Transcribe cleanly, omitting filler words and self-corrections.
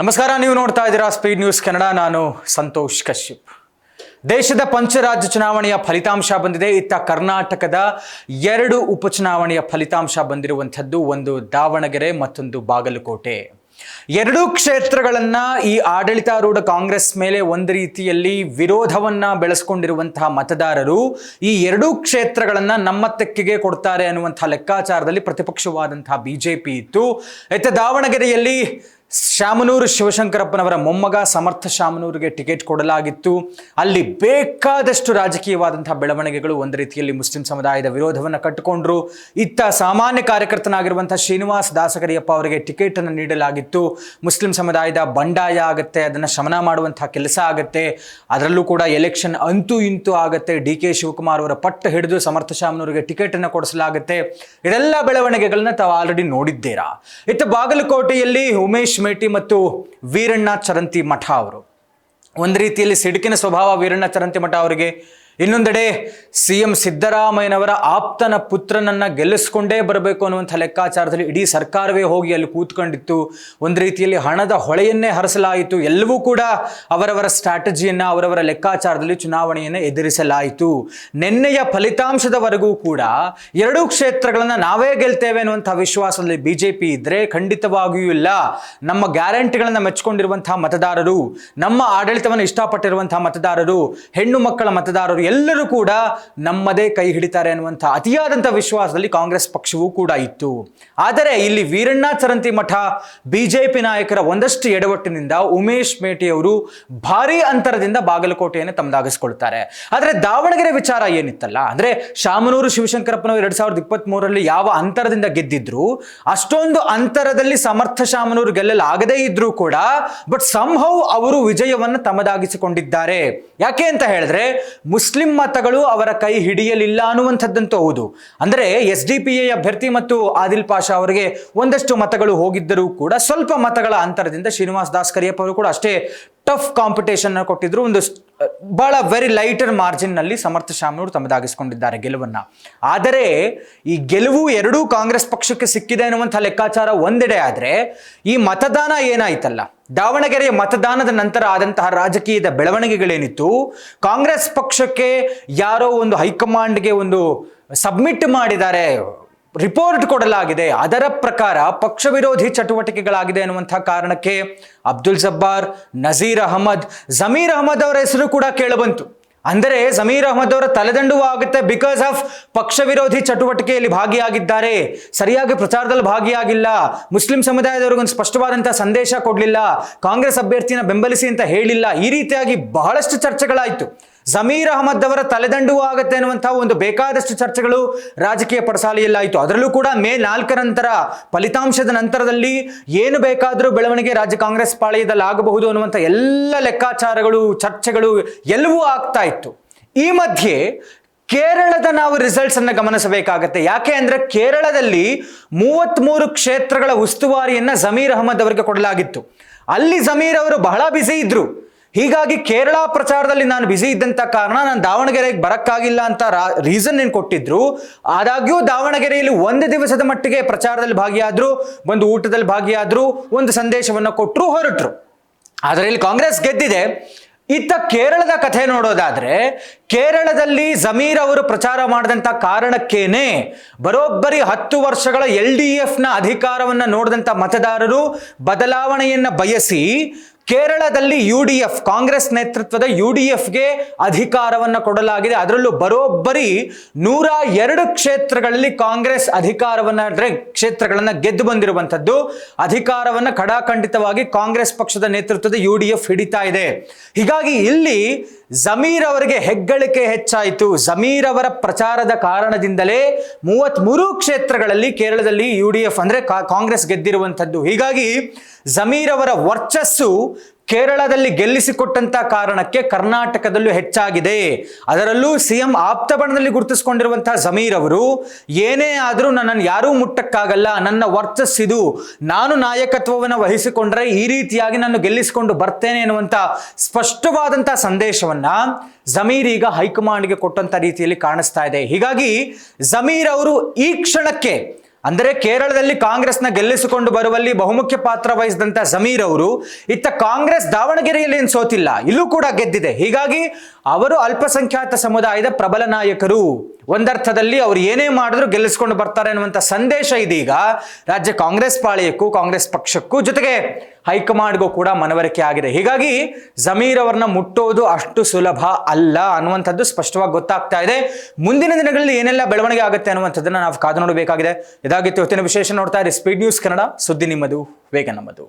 ನಮಸ್ಕಾರ. ನೀವು ನೋಡ್ತಾ ಇದ್ದೀರಾ ಸ್ಪೀಡ್ ನ್ಯೂಸ್ ಕನ್ನಡ. ನಾನು ಸಂತೋಷ್ ಕಶ್ಯಪ್. ದೇಶದ ಪಂಚರಾಜ್ಯ ಚುನಾವಣೆಯ ಫಲಿತಾಂಶ ಬಂದಿದೆ. ಇತ್ತ ಕರ್ನಾಟಕದ 2 ಉಪಚುನಾವಣೆಯ ಫಲಿತಾಂಶ ಬಂದಿರುವಂಥದ್ದು. ಒಂದು ದಾವಣಗೆರೆ, ಮತ್ತೊಂದು ಬಾಗಲಕೋಟೆ. 2 ಕ್ಷೇತ್ರಗಳನ್ನ ಈ ಆಡಳಿತಾರೂಢ ಕಾಂಗ್ರೆಸ್ ಮೇಲೆ ಒಂದು ರೀತಿಯಲ್ಲಿ ವಿರೋಧವನ್ನ ಬೆಳೆಸ್ಕೊಂಡಿರುವಂತಹ ಮತದಾರರು ಈ 2 ಕ್ಷೇತ್ರಗಳನ್ನ ನಮ್ಮ ತೆಕ್ಕೆಗೆ ಕೊಡ್ತಾರೆ ಅನ್ನುವಂತಹ ಲೆಕ್ಕಾಚಾರದಲ್ಲಿ ಪ್ರತಿಪಕ್ಷವಾದಂತಹ ಬಿಜೆಪಿ ಇತ್ತು. ಇತ್ತ ದಾವಣಗೆರೆಯಲ್ಲಿ ಶಾಮನೂರು ಶಿವಶಂಕರಪ್ಪನವರ ಮೊಮ್ಮಗ ಸಮರ್ಥ ಶಾಮನೂರಿಗೆ ಟಿಕೆಟ್ ಕೊಡಲಾಗಿತ್ತು. ಅಲ್ಲಿ ಬೇಕಾದಷ್ಟು ರಾಜಕೀಯವಾದಂತಹ ಬೆಳವಣಿಗೆಗಳು. ಒಂದು ರೀತಿಯಲ್ಲಿ ಮುಸ್ಲಿಂ ಸಮುದಾಯದ ವಿರೋಧವನ್ನು ಕಟ್ಟಿಕೊಂಡ್ರು. ಇತ್ತ ಸಾಮಾನ್ಯ ಕಾರ್ಯಕರ್ತನಾಗಿರುವಂತಹ ಶ್ರೀನಿವಾಸ್ ದಾಸಗರಿಯಪ್ಪ ಅವರಿಗೆ ಟಿಕೆಟ್ ಅನ್ನು ನೀಡಲಾಗಿತ್ತು. ಮುಸ್ಲಿಂ ಸಮುದಾಯದ ಬಂಡಾಯ ಆಗುತ್ತೆ, ಅದನ್ನು ಶಮನ ಮಾಡುವಂತಹ ಕೆಲಸ ಆಗುತ್ತೆ. ಅದರಲ್ಲೂ ಕೂಡ ಎಲೆಕ್ಷನ್ ಅಂತೂ ಇಂತೂ ಆಗುತ್ತೆ. ಡಿ.ಕೆ. ಶಿವಕುಮಾರ್ ಅವರ ಪಟ್ಟು ಹಿಡಿದು ಸಮರ್ಥ ಶಾಮನೂರಿಗೆ ಟಿಕೆಟ್ ಅನ್ನು ಕೊಡಿಸಲಾಗುತ್ತೆ. ಇದೆಲ್ಲ ಬೆಳವಣಿಗೆಗಳನ್ನ ತಾವು ಆಲ್ರೆಡಿ ನೋಡಿದ್ದೀರಾ. ಇತ್ತ ಬಾಗಲಕೋಟೆಯಲ್ಲಿ ಉಮೇಶ್ ಮೇಟಿ ಮತ್ತು ವೀರಣ್ಣ ಚರಂತಿ ಮಠ ಅವರು, ಒಂದು ರೀತಿಯಲ್ಲಿ ಸಿಡುಕಿನ ಸ್ವಭಾವ ವೀರಣ್ಣ ಚರಂತಿ ಮಠ ಅವರಿಗೆ. ಇನ್ನೊಂದೆಡೆ CM ಸಿದ್ದರಾಮಯ್ಯನವರ ಆಪ್ತನ ಪುತ್ರನನ್ನ ಗೆಲ್ಲಿಸ್ಕೊಂಡೇ ಬರಬೇಕು ಅನ್ನುವಂಥ ಲೆಕ್ಕಾಚಾರದಲ್ಲಿ ಇಡೀ ಸರ್ಕಾರವೇ ಹೋಗಿ ಅಲ್ಲಿ ಕೂತ್ಕೊಂಡಿತ್ತು. ಒಂದು ರೀತಿಯಲ್ಲಿ ಹಣದ ಹೊಳೆಯನ್ನೇ ಹರಿಸಲಾಯಿತು. ಎಲ್ಲವೂ ಕೂಡ ಅವರವರ ಸ್ಟ್ರಾಟಜಿಯನ್ನು, ಅವರವರ ಲೆಕ್ಕಾಚಾರದಲ್ಲಿ ಚುನಾವಣೆಯನ್ನು ಎದುರಿಸಲಾಯಿತು. ನಿನ್ನೆಯ ಫಲಿತಾಂಶದವರೆಗೂ ಕೂಡ 2 ಕ್ಷೇತ್ರಗಳನ್ನು ನಾವೇ ಗೆಲ್ತೇವೆ ಅನ್ನುವಂಥ ವಿಶ್ವಾಸದಲ್ಲಿ ಬಿಜೆಪಿ ಇದ್ರೆ ಖಂಡಿತವಾಗಿಯೂ ಇಲ್ಲ. ನಮ್ಮ ಗ್ಯಾರಂಟಿಗಳನ್ನು ಮೆಚ್ಚಿಕೊಂಡಿರುವಂತಹ ಮತದಾರರು, ನಮ್ಮ ಆಡಳಿತವನ್ನು ಇಷ್ಟಪಟ್ಟಿರುವಂತಹ ಮತದಾರರು, ಹೆಣ್ಣು ಮಕ್ಕಳ ಮತದಾರರು ಎಲ್ಲರೂ ಕೂಡ ನಮ್ಮದೇ ಕೈ ಹಿಡಿತಾರೆ ಅನ್ನುವಂಥ ಅತಿಯಾದಂಥ ವಿಶ್ವಾಸದಲ್ಲಿ ಕಾಂಗ್ರೆಸ್ ಪಕ್ಷವೂ ಕೂಡ ಇತ್ತು. ಆದರೆ ಇಲ್ಲಿ ವೀರಣ್ಣ ಚರಂತಿ ಮಠ ಬಿಜೆಪಿ ನಾಯಕರ ಒಂದಷ್ಟು ಎಡವಟ್ಟಿನಿಂದ ಉಮೇಶ್ ಮೇಟಿ ಅವರು ಭಾರೀ ಅಂತರದಿಂದ ಬಾಗಲಕೋಟೆಯನ್ನು ತಮ್ಮದಾಗಿಸ್ಕೊಳ್ತಾರೆ. ಆದರೆ ದಾವಣಗೆರೆ ವಿಚಾರ ಏನಿತ್ತಲ್ಲ, ಅಂದ್ರೆ ಶಾಮನೂರು ಶಿವಶಂಕರಪ್ಪನವರು 2023ರಲ್ಲಿ ಯಾವ ಅಂತರದಿಂದ ಗೆದ್ದಿದ್ರು ಅಷ್ಟೊಂದು ಅಂತರದಲ್ಲಿ ಸಮರ್ಥ ಶಾಮನೂರು ಗೆಲ್ಲಲಾಗದೇ ಇದ್ರೂ ಕೂಡ ಬಟ್ ಸಂಹೌ ಅವರು ವಿಜಯವನ್ನು ತಮ್ಮದಾಗಿಸಿಕೊಂಡಿದ್ದಾರೆ. ಯಾಕೆ ಅಂತ ಹೇಳಿದ್ರೆ ಮುಸ್ಲಿಂ ಮತಗಳು ಅವರ ಕೈ ಹಿಡಿಯಲಿಲ್ಲ ಅನ್ನುವಂಥದ್ದಂತೂ ಹೌದು. ಅಂದರೆ SDPI ಅಭ್ಯರ್ಥಿ ಮತ್ತು ಆದಿಲ್ ಪಾಷಾ ಅವರಿಗೆ ಒಂದಷ್ಟು ಮತಗಳು ಹೋಗಿದ್ದರೂ ಕೂಡ ಸ್ವಲ್ಪ ಮತಗಳ ಅಂತರದಿಂದ ಶ್ರೀನಿವಾಸ್ ದಾಸಗರಿಯಪ್ಪ ಅವರು ಕೂಡ ಅಷ್ಟೇ ಟಫ್ ಕಾಂಪಿಟೇಷನ್ ಕೊಟ್ಟಿದ್ರು. ಒಂದು ಬಹಳ ವೆರಿ ಲೈಟರ್ ಮಾರ್ಜಿನ್ ನಲ್ಲಿ ಸಮರ್ಥ ಶಾಮನೂರು ತಮ್ಮದಾಗಿಸಿಕೊಂಡಿದ್ದಾರೆ ಗೆಲುವನ್ನ. ಆದರೆ ಈ ಗೆಲುವು 2 ಕಾಂಗ್ರೆಸ್ ಪಕ್ಷಕ್ಕೆ ಸಿಕ್ಕಿದೆ ಅನ್ನುವಂಥ ಲೆಕ್ಕಾಚಾರ ಒಂದೆಡೆ ಆದ್ರೆ, ಈ ಮತದಾನ ಏನಾಯ್ತಲ್ಲ, ದಾವಣಗೆರೆಯ ಮತದಾನದ ನಂತರ ಆದಂತಹ ರಾಜಕೀಯದ ಬೆಳವಣಿಗೆಗಳೇನಿತ್ತು, ಕಾಂಗ್ರೆಸ್ ಪಕ್ಷಕ್ಕೆ ಯಾರೋ ಒಂದು ಹೈಕಮಾಂಡ್ಗೆ ಒಂದು ಸಬ್ಮಿಟ್ ಮಾಡಿದ್ದಾರೆ, ರಿಪೋರ್ಟ್ ಕೊಡಲಾಗಿದೆ, ಅದರ ಪ್ರಕಾರ ಪಕ್ಷ ವಿರೋಧಿ ಚಟುವಟಿಕೆಗಳಾಗಿದೆ ಅನ್ನುವಂಥ ಕಾರಣಕ್ಕೆ ಅಬ್ದುಲ್ ಜಬ್ಬಾರ್, ನಜೀರ್ ಅಹಮದ್, ಜಮೀರ್ ಅಹಮದ್ ಅವರ ಹೆಸರು ಕೂಡ ಕೇಳಬಂತು. ಅಂದರೆ ಜಮೀರ್ ಅಹಮದ್ ಅವರ ತಲೆದಂಡವೂ ಆಗುತ್ತೆ. ಬಿಕಾಸ್ ಆಫ್ ಪಕ್ಷ ವಿರೋಧಿ ಚಟುವಟಿಕೆಯಲ್ಲಿ ಭಾಗಿಯಾಗಿದ್ದಾರೆ, ಸರಿಯಾಗಿ ಪ್ರಚಾರದಲ್ಲಿ ಭಾಗಿಯಾಗಿಲ್ಲ, ಮುಸ್ಲಿಂ ಸಮುದಾಯದವರಿಗೊಂದು ಸ್ಪಷ್ಟವಾದಂತಹ ಸಂದೇಶ ಕೊಡಲಿಲ್ಲ, ಕಾಂಗ್ರೆಸ್ ಅಭ್ಯರ್ಥಿನ ಬೆಂಬಲಿಸಿ ಅಂತ ಹೇಳಿಲ್ಲ. ಈ ರೀತಿಯಾಗಿ ಬಹಳಷ್ಟು ಚರ್ಚೆಗಳಾಯಿತು. ಜಮೀರ್ ಅಹಮದ್ ಅವರ ತಲೆದಂಡವೂ ಆಗುತ್ತೆ ಅನ್ನುವಂತಹ ಒಂದು ಬೇಕಾದಷ್ಟು ಚರ್ಚೆಗಳು ರಾಜಕೀಯ ಪಡಸಾಲೆಯಲ್ಲಾಯಿತು. ಅದರಲ್ಲೂ ಕೂಡ ಮೇ 4 ನಂತರ ಫಲಿತಾಂಶದ ನಂತರದಲ್ಲಿ ಏನು ಬೇಕಾದರೂ ಬೆಳವಣಿಗೆ ರಾಜ್ಯ ಕಾಂಗ್ರೆಸ್ ಪಾಳೆಯದಲ್ಲಿ ಆಗಬಹುದು ಅನ್ನುವಂಥ ಎಲ್ಲ ಲೆಕ್ಕಾಚಾರಗಳು, ಚರ್ಚೆಗಳು ಎಲ್ಲವೂ ಆಗ್ತಾ ಇತ್ತು. ಈ ಮಧ್ಯೆ ಕೇರಳದ ನಾವು ರಿಸಲ್ಟ್ಸ್ ಅನ್ನು ಗಮನಿಸಬೇಕಾಗತ್ತೆ. ಯಾಕೆ ಅಂದ್ರೆ ಕೇರಳದಲ್ಲಿ 33 ಕ್ಷೇತ್ರಗಳ ಉಸ್ತುವಾರಿಯನ್ನ ಜಮೀರ್ ಅಹಮದ್ ಅವರಿಗೆ ಕೊಡಲಾಗಿತ್ತು. ಅಲ್ಲಿ ಜಮೀರ್ ಅವರು ಬಹಳ ಬ್ಯುಸಿ ಇದ್ರು. ಹೀಗಾಗಿ ಕೇರಳ ಪ್ರಚಾರದಲ್ಲಿ ನಾನು ಬ್ಯುಸಿ ಇದ್ದಂಥ ಕಾರಣ ನಾನು ದಾವಣಗೆರೆಗೆ ಬರಕ್ಕಾಗಿಲ್ಲ ಅಂತ ರೀಸನ್ ಏನು ಕೊಟ್ಟಿದ್ರು. ಆದಾಗ್ಯೂ ದಾವಣಗೆರೆಯಲ್ಲಿ ಒಂದು ದಿವಸದ ಮಟ್ಟಿಗೆ ಪ್ರಚಾರದಲ್ಲಿ ಭಾಗಿಯಾದ್ರು, ಒಂದು ಊಟದಲ್ಲಿ ಭಾಗಿಯಾದ್ರು, ಒಂದು ಸಂದೇಶವನ್ನು ಕೊಟ್ಟರು, ಹೊರಟರು. ಆದರೆ ಇಲ್ಲಿ ಕಾಂಗ್ರೆಸ್ ಗೆದ್ದಿದೆ. ಇತ್ತ ಕೇರಳದ ಕಥೆ ನೋಡೋದಾದ್ರೆ, ಕೇರಳದಲ್ಲಿ ಜಮೀರ್ ಅವರು ಪ್ರಚಾರ ಮಾಡಿದಂಥ ಕಾರಣಕ್ಕೇನೆ ಬರೋಬ್ಬರಿ 10 ವರ್ಷಗಳ LDFನ ಅಧಿಕಾರವನ್ನು ನೋಡಿದಂಥ ಮತದಾರರು ಬದಲಾವಣೆಯನ್ನ ಬಯಸಿ ಕೇರಳದಲ್ಲಿ UDF, ಕಾಂಗ್ರೆಸ್ ನೇತೃತ್ವದ UDFಗೆ ಅಧಿಕಾರವನ್ನು ಕೊಡಲಾಗಿದೆ. ಅದರಲ್ಲೂ ಬರೋಬ್ಬರಿ 102 ಕ್ಷೇತ್ರಗಳಲ್ಲಿ ಕಾಂಗ್ರೆಸ್ ಅಧಿಕಾರವನ್ನ, ಕ್ಷೇತ್ರಗಳನ್ನ ಗೆದ್ದು ಬಂದಿರುವಂಥದ್ದು. ಅಧಿಕಾರವನ್ನ ಖಡಾಖಂಡಿತವಾಗಿ ಕಾಂಗ್ರೆಸ್ ಪಕ್ಷದ ನೇತೃತ್ವದ UDF ಹಿಡಿತಾ ಇದೆ. ಹೀಗಾಗಿ ಇಲ್ಲಿ ಜಮೀರ್ ಅವರಿಗೆ ಹೆಗ್ಗಳಿಕೆ ಹೆಚ್ಚಾಯಿತು. ಜಮೀರ್ ಅವರ ಪ್ರಚಾರದ ಕಾರಣದಿಂದಲೇ 33 ಕ್ಷೇತ್ರಗಳಲ್ಲಿ ಕೇರಳದಲ್ಲಿ UDF ಅಂದ್ರೆ ಕಾಂಗ್ರೆಸ್ ಗೆದ್ದಿರುವಂಥದ್ದು. ಹೀಗಾಗಿ ಜಮೀರ್ ಅವರ ವರ್ಚಸ್ಸು ಕೇರಳದಲ್ಲಿ ಗೆಲ್ಲಿಸಿಕೊಟ್ಟಂತ ಕಾರಣಕ್ಕೆ ಕರ್ನಾಟಕದಲ್ಲೂ ಹೆಚ್ಚಾಗಿದೆ. ಅದರಲ್ಲೂ CM ಆಪ್ತ ಬಣದಲ್ಲಿ ಗುರುತಿಸಿಕೊಂಡಿರುವಂತಹ ಜಮೀರ್ ಅವರು ಏನೇ ಆದರೂ ನನ್ನನ್ನು ಯಾರೂ ಮುಟ್ಟಕ್ಕಾಗಲ್ಲ, ನನ್ನ ವರ್ಚಸ್ಸಿದು, ನಾನು ನಾಯಕತ್ವವನ್ನು ವಹಿಸಿಕೊಂಡ್ರೆ ಈ ರೀತಿಯಾಗಿ ನಾನು ಗೆಲ್ಲಿಸಿಕೊಂಡು ಬರ್ತೇನೆ ಎನ್ನುವಂತ ಸ್ಪಷ್ಟವಾದಂತಹ ಸಂದೇಶವನ್ನ ಜಮೀರ್ ಈಗ ಹೈಕಮಾಂಡ್ಗೆ ಕೊಟ್ಟಂತ ರೀತಿಯಲ್ಲಿ ಕಾಣಿಸ್ತಾ ಇದೆ. ಹೀಗಾಗಿ ಜಮೀರ್ ಅವರು ಈ ಕ್ಷಣಕ್ಕೆ ಅಂದರೆ ಕೇರಳದಲ್ಲಿ ಕಾಂಗ್ರೆಸ್ನ ಗೆಲ್ಲಿಸಿಕೊಂಡು ಬರುವಲ್ಲಿ ಬಹುಮುಖ್ಯ ಪಾತ್ರ ವಹಿಸಿದಂತ ಜಮೀರ್ ಅವರು ಇತ್ತ ಕಾಂಗ್ರೆಸ್ ದಾವಣಗೆರೆಯಲ್ಲಿ ಏನು ಸೋತಿಲ್ಲ, ಇಲ್ಲೂ ಕೂಡ ಗೆದ್ದಿದೆ. ಹೀಗಾಗಿ ಅವರು ಅಲ್ಪಸಂಖ್ಯಾತ ಸಮುದಾಯದ ಪ್ರಬಲ ನಾಯಕರು, ಒಂದರ್ಥದಲ್ಲಿ ಅವರು ಏನೇ ಮಾಡಿದ್ರು ಗೆಲ್ಲಿಸ್ಕೊಂಡು ಬರ್ತಾರೆ ಅನ್ನುವಂಥ ಸಂದೇಶ ಇದೀಗ ರಾಜ್ಯ ಕಾಂಗ್ರೆಸ್ ಪಾಳೆಯಕ್ಕೂ ಕಾಂಗ್ರೆಸ್ ಪಕ್ಷಕ್ಕೂ ಜೊತೆಗೆ ಹೈಕಮಾಂಡ್ಗೂ ಕೂಡ ಮನವರಿಕೆ ಆಗಿದೆ. ಹೀಗಾಗಿ ಜಮೀರ್ ಅವರನ್ನ ಮುಟ್ಟೋದು ಅಷ್ಟು ಸುಲಭ ಅಲ್ಲ ಅನ್ನುವಂಥದ್ದು ಸ್ಪಷ್ಟವಾಗಿ ಗೊತ್ತಾಗ್ತಾ ಇದೆ. ಮುಂದಿನ ದಿನಗಳಲ್ಲಿ ಏನೆಲ್ಲ ಬೆಳವಣಿಗೆ ಆಗುತ್ತೆ ಅನ್ನುವಂಥದ್ದನ್ನ ನಾವು ಕಾದು ನೋಡಬೇಕಾಗಿದೆ. ಇದಾಗಿತ್ತು ಇವತ್ತಿನ ವಿಶೇಷ. ನೋಡ್ತಾ ಇರಿ ಸ್ಪೀಡ್ ನ್ಯೂಸ್ ಕನ್ನಡ, ಸುದ್ದಿ ನಿಮ್ಮದು, ವೇಗ ನಮ್ಮದು.